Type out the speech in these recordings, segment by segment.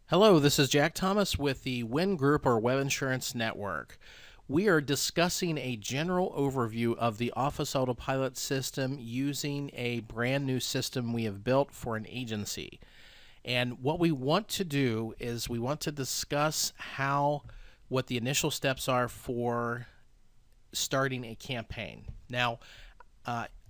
Hello, this is Jack Thomas with the Win Group or Web Insurance Network. We are discussing a general overview of the Office Autopilot system using a brand new system we have built for an agency. And what we want to do is we want to discuss what the initial steps are for starting a campaign. Now,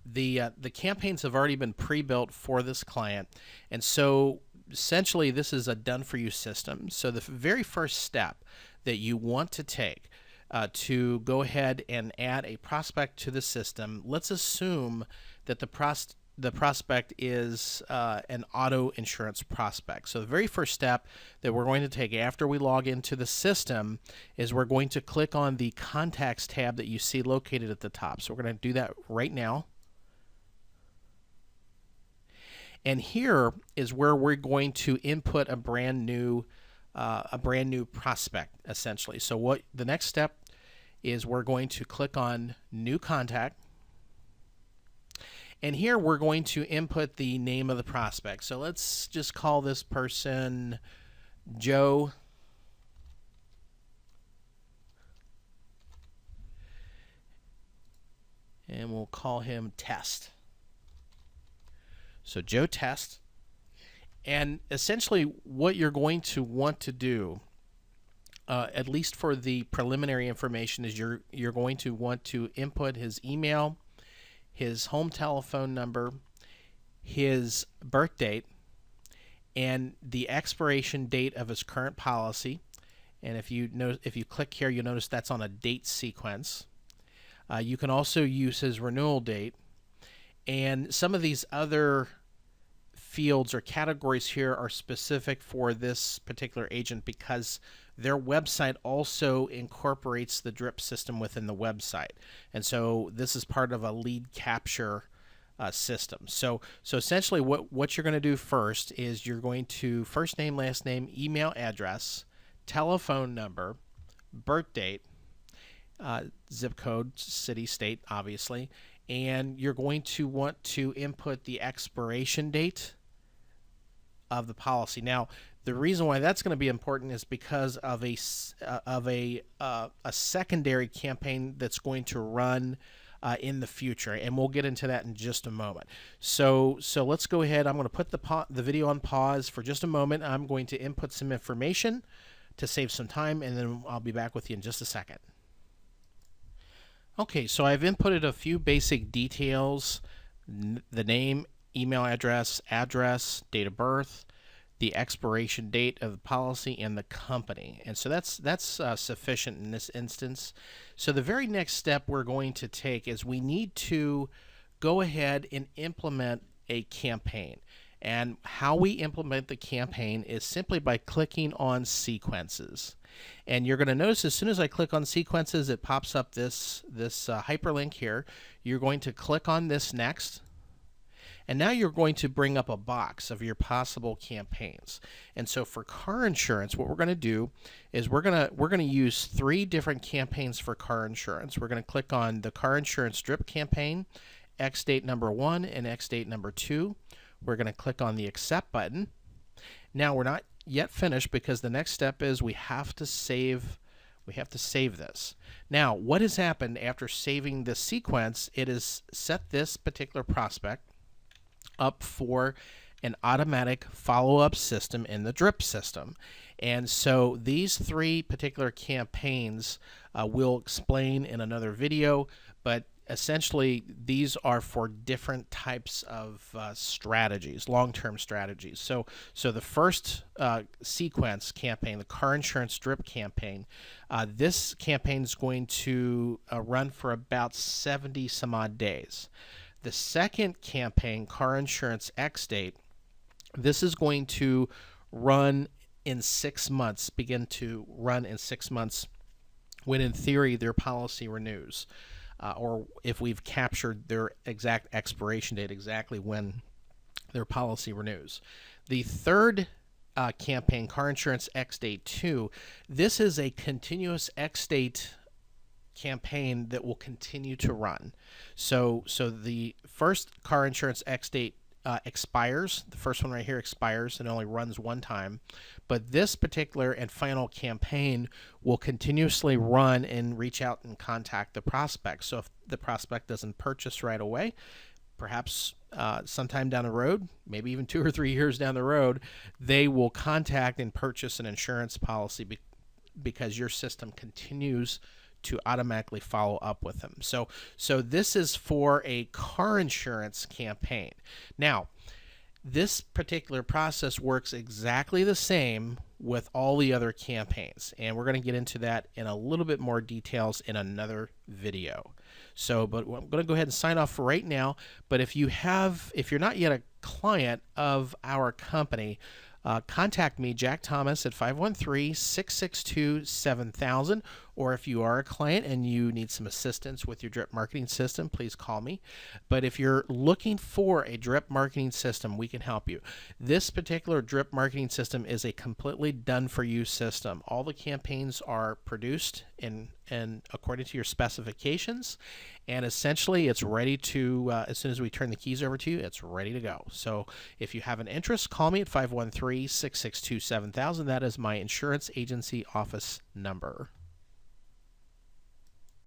the campaigns have already been pre-built for this client, and so essentially this is a done-for-you system. So the very first step that you want to take to go ahead and add a prospect to the system, let's assume that the prospect is an auto insurance prospect. So the very first step that we're going to take after we log into the system is we're going to click on the Contacts tab that you see located at the top. So we're going to do that right now. And here is where we're going to input a brand new prospect, essentially. So what the next step is, we're going to click on New Contact. And here we're going to input the name of the prospect. So let's just call this person Joe. And we'll call him Test. So Joe Test. And essentially what you're going to want to do, at least for the preliminary information, is you're going to want to input his email, his home telephone number, his birth date, and the expiration date of his current policy. And if you click here, you'll notice that's on a date sequence. You can also use his renewal date. And some of these other fields or categories here are specific for this particular agent because their website also incorporates the DRIP system within the website. And so this is part of a lead capture system. So essentially what you're going to do first is you're going to first name, last name, email address, telephone number, birth date, zip code, city, state, obviously, and you're going to want to input the expiration date of the policy. Now, the reason why that's going to be important is because of a secondary campaign that's going to run in the future, and we'll get into that in just a moment. So let's go ahead. I'm going to put the video on pause for just a moment. I'm going to input some information to save some time, and then I'll be back with you in just a second. Okay, so I've inputted a few basic details: the name, email address, date of birth, the expiration date of the policy, and the company. And so that's sufficient in this instance. So the very next step we're going to take is we need to go ahead and implement a campaign. And how we implement the campaign is simply by clicking on Sequences. And you're going to notice as soon as I click on Sequences, it pops up this hyperlink here. You're going to click on this next. And now you're going to bring up a box of your possible campaigns. And so for car insurance, what we're going to do is we're going to use 3 different campaigns for car insurance. We're going to click on the car insurance DRIP campaign, X date number 1 and X date number 2. We're going to click on the Accept button. Now we're not yet finished because the next step is we have to save this. Now, what has happened after saving this sequence? It is set this particular prospect up for an automatic follow-up system in the DRIP system. And so these 3 particular campaigns we'll explain in another video, but essentially these are for different types of strategies, long-term strategies. So the first sequence campaign, the car insurance DRIP campaign, this campaign is going to run for about 70 some odd days. The second campaign, car insurance X date, this is going to run in 6 months, begin to run in 6 months when in theory their policy renews. Or if we've captured their exact expiration date, exactly when their policy renews. The third campaign, car insurance X date 2, this is a continuous X date campaign that will continue to run. So the first car insurance X date expires. The first one right here expires and only runs one time. But this particular and final campaign will continuously run and reach out and contact the prospect. So if the prospect doesn't purchase right away, perhaps sometime down the road, maybe even 2 or 3 years down the road, they will contact and purchase an insurance policy because your system continues to automatically follow up with them. So this is for a car insurance campaign. Now, this particular process works exactly the same with all the other campaigns, and we're going to get into that in a little bit more details in another video. So, but I'm going to go ahead and sign off for right now. But if you're not yet a client of our company, contact me, Jack Thomas, at 513-662-7000. Or if you are a client and you need some assistance with your drip marketing system, please call me. But if you're looking for a drip marketing system, we can help you. This particular drip marketing system is a completely done-for-you system. All the campaigns are produced and according to your specifications, and essentially it's ready to, as soon as we turn the keys over to you, it's ready to go. So if you have an interest, call me at 513-662-7000. That is my insurance agency office number.